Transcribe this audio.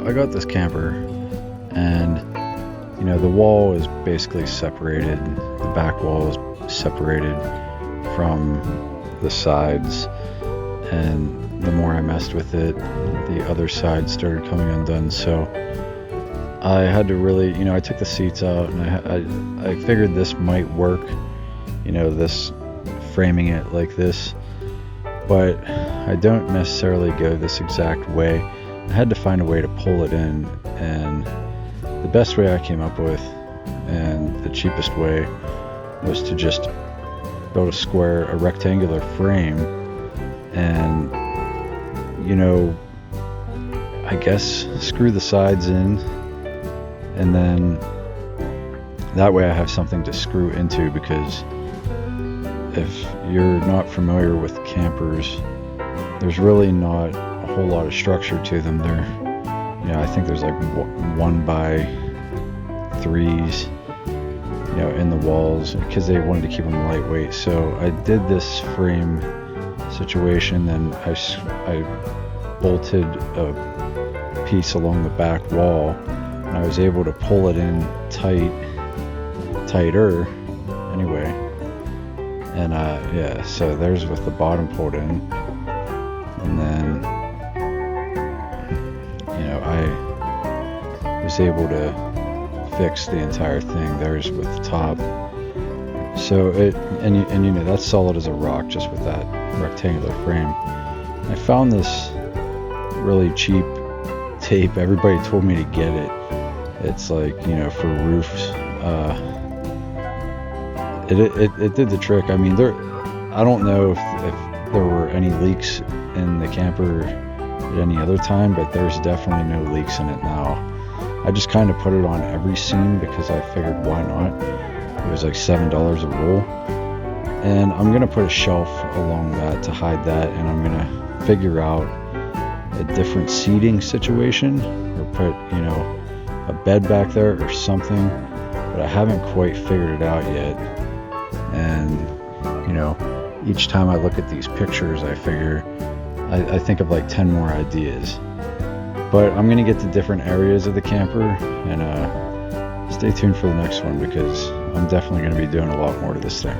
I got this camper, and you know, the wall is basically separated. The back wall is separated from the sides, and the more I messed with it, the other side started coming undone. So I had to really, you know, I took the seats out, and I figured this might work, you know, this framing it like this, but I don't necessarily go this exact way. I had to find a way to pull it in, and the best way I came up with, and the cheapest way, was to just build a rectangular frame, and, you know, I guess screw the sides in, and then that way I have something to screw into, because if you're not familiar with campers, there's really not a whole lot of structure to them. You know, I think there's like 1x3s, you know, in the walls, because they wanted to keep them lightweight. So I did this frame situation, then I bolted a piece along the back wall, and I was able to pull it in tighter anyway. And yeah, so there's with the bottom pulled in, and then, you know, I was able to fix the entire thing. There's with the top. So and you know, that's solid as a rock, just with that rectangular frame. I found this really cheap tape. Everybody told me to get it. It's like, you know, for roofs. It did the trick. I mean, I don't know if there were any leaks in the camper at any other time, but there's definitely no leaks in it now. I just kind of put it on every seam because I figured, why not? It was like $7 a roll, and I'm gonna put a shelf along that to hide that, and I'm gonna figure out a different seating situation, or put, you know, a bed back there or something, but I haven't quite figured it out yet. And, you know, each time I look at these pictures, I figure, I think of like 10 more ideas. But I'm gonna get to different areas of the camper, and stay tuned for the next one, because I'm definitely gonna be doing a lot more to this thing.